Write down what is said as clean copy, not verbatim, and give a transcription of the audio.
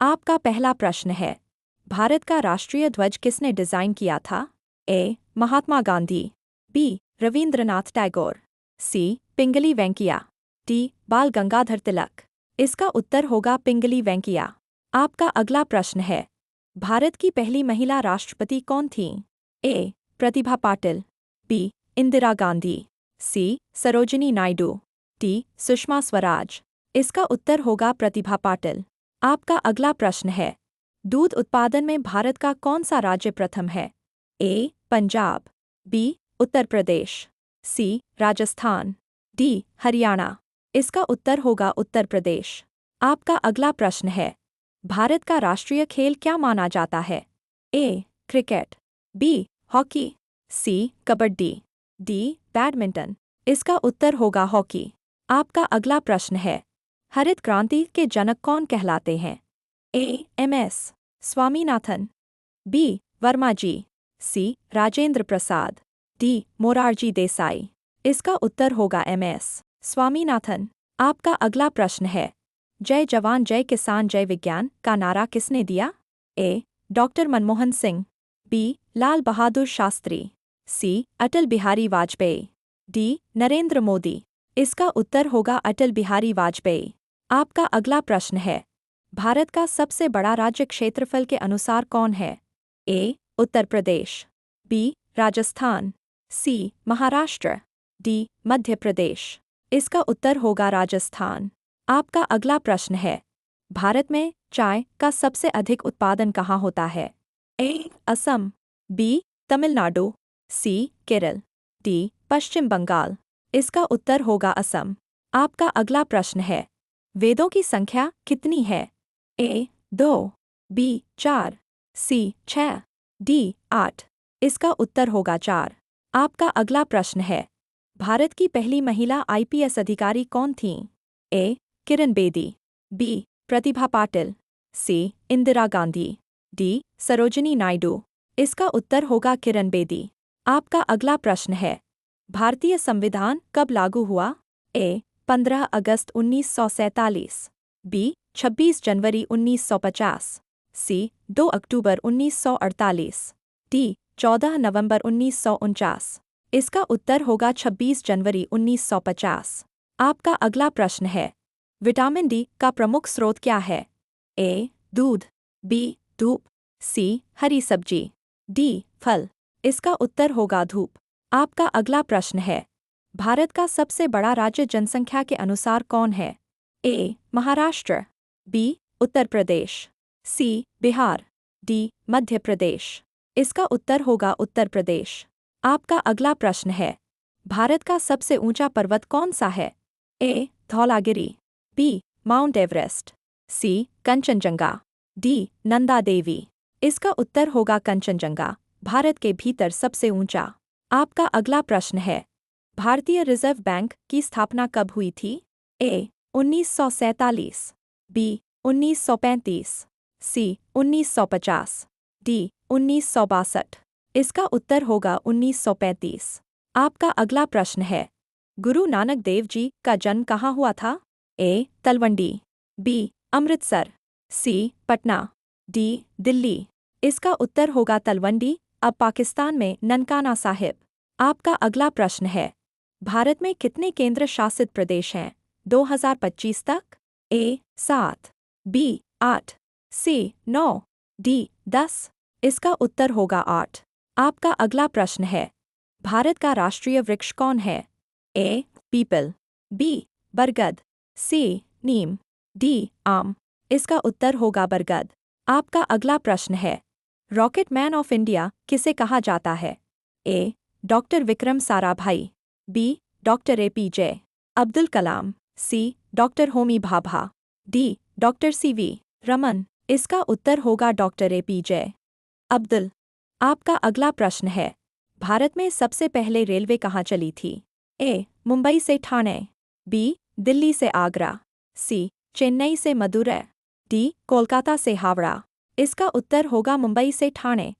आपका पहला प्रश्न है, भारत का राष्ट्रीय ध्वज किसने डिजाइन किया था? ए. महात्मा गांधी, बी. रवींद्रनाथ टैगोर, सी. पिंगली वेंकैया, डी. बाल गंगाधर तिलक। इसका उत्तर होगा पिंगली वेंकैया। आपका अगला प्रश्न है, भारत की पहली महिला राष्ट्रपति कौन थीं? ए. प्रतिभा पाटिल, बी. इंदिरा गांधी, सी. सरोजिनी नायडू, डी. सुषमा स्वराज। इसका उत्तर होगा प्रतिभा पाटिल। आपका अगला प्रश्न है, दूध उत्पादन में भारत का कौन सा राज्य प्रथम है? ए. पंजाब, बी. उत्तर प्रदेश, सी. राजस्थान, डी. हरियाणा। इसका उत्तर होगा उत्तर प्रदेश। आपका अगला प्रश्न है, भारत का राष्ट्रीय खेल क्या माना जाता है? A. Cricket, B. Hockey, C. Kabaddi, D. Badminton. इसका उत्तर होगा हॉकी। आपका अगला प्रश्न है, हरित क्रांति के जनक कौन कहलाते हैं? ए. एम.एस. स्वामीनाथन, बी. वर्मा जी, सी. राजेंद्र प्रसाद, डी. मोरारजी देसाई। इसका उत्तर होगा एम.एस. स्वामीनाथन। आपका अगला प्रश्न है, जय जवान जय किसान जय विज्ञान का नारा किसने दिया? A. Doctor Manmohan Singh, B. Lal Bahadur Shastri, C. Atal Bihari Vajpayee, D. Narendra Modi. इसका उत्तर होगा अटल बिहारी वाजपेयी। आपका अगला प्रश्न है, भारत का सबसे बड़ा राज्य क्षेत्रफल के अनुसार कौन है? ए. उत्तर प्रदेश, बी. राजस्थान, सी. महाराष्ट्र, डी. मध्य प्रदेश। इसका उत्तर होगा राजस्थान। आपका अगला प्रश्न है, भारत में चाय का सबसे अधिक उत्पादन कहाँ होता है? ए. असम, बी. तमिलनाडु, सी. केरल, डी. पश्चिम बंगाल। इसका उत्तर होगा असम। आपका अगला प्रश्न है, वेदों की संख्या कितनी है? ए. 2, बी. 4, सी. 6, डी. 8। इसका उत्तर होगा 4। आपका अगला प्रश्न है, भारत की पहली महिला आईपीएस अधिकारी कौन थीं? ए. किरण बेदी, बी. प्रतिभा पाटिल, सी. इंदिरा गांधी, डी. सरोजिनी नायडू। इसका उत्तर होगा किरण बेदी। आपका अगला प्रश्न है, भारतीय संविधान कब लागू हुआ? ए. 15 अगस्त 1947, बी. 26 जनवरी 1950, सी. 2 अक्टूबर 1948, डी. 14 नवंबर 1949। इसका उत्तर होगा 26 जनवरी 1950। आपका अगला प्रश्न है, विटामिन डी का प्रमुख स्रोत क्या है? ए. दूध, बी. धूप, सी. हरी सब्जी, डी. फल। इसका उत्तर होगा धूप। आपका अगला प्रश्न है, भारत का सबसे बड़ा राज्य जनसंख्या के अनुसार कौन है? ए. महाराष्ट्र, बी. उत्तर प्रदेश, सी. बिहार, डी. मध्य प्रदेश। इसका उत्तर होगा उत्तर प्रदेश। आपका अगला प्रश्न है, भारत का सबसे ऊंचा पर्वत कौन सा है? ए. धौलागिरी, बी. माउंट एवरेस्ट, सी. कंचनजंगा, डी. नंदा देवी। इसका उत्तर होगा कंचनजंगा, भारत के भीतर सबसे ऊंचा। आपका अगला प्रश्न है, भारतीय रिजर्व बैंक की स्थापना कब हुई थी? ए. 1947, बी. 1935, सी. 1950, डी. 1962। इसका उत्तर होगा 1935। आपका अगला प्रश्न है, गुरु नानक देव जी का जन्म कहाँ हुआ था? ए. तलवंडी, बी. अमृतसर, सी. पटना, डी. दिल्ली। इसका उत्तर होगा तलवंडी, अब पाकिस्तान में ननकाना साहिब। आपका अगला प्रश्न है, भारत में कितने केंद्र शासित प्रदेश हैं 2025 तक? ए. 7, बी. 8, सी. 9, डी. 10। इसका उत्तर होगा 8। आपका अगला प्रश्न है, भारत का राष्ट्रीय वृक्ष कौन है? ए. पीपल, बी. बरगद, सी. नीम, डी. आम। इसका उत्तर होगा बरगद। आपका अगला प्रश्न है, रॉकेट मैन ऑफ इंडिया किसे कहा जाता है? A. Doctor Vikram Sarabhai, B. Doctor A P J. Abdul Kalam, C. Doctor Homi Bhabha, D. Doctor C V. Raman. इसका उत्तर होगा डॉक्टर ए.पी.जे. अब्दुल। आपका अगला प्रश्न है, भारत में सबसे पहले रेलवे कहाँ चली थी? ए. मुंबई से ठाणे, बी. दिल्ली से आगरा, सी. चेन्नई से मदुरै, डी. कोलकाता से हावड़ा। इसका उत्तर होगा मुंबई से ठाणे।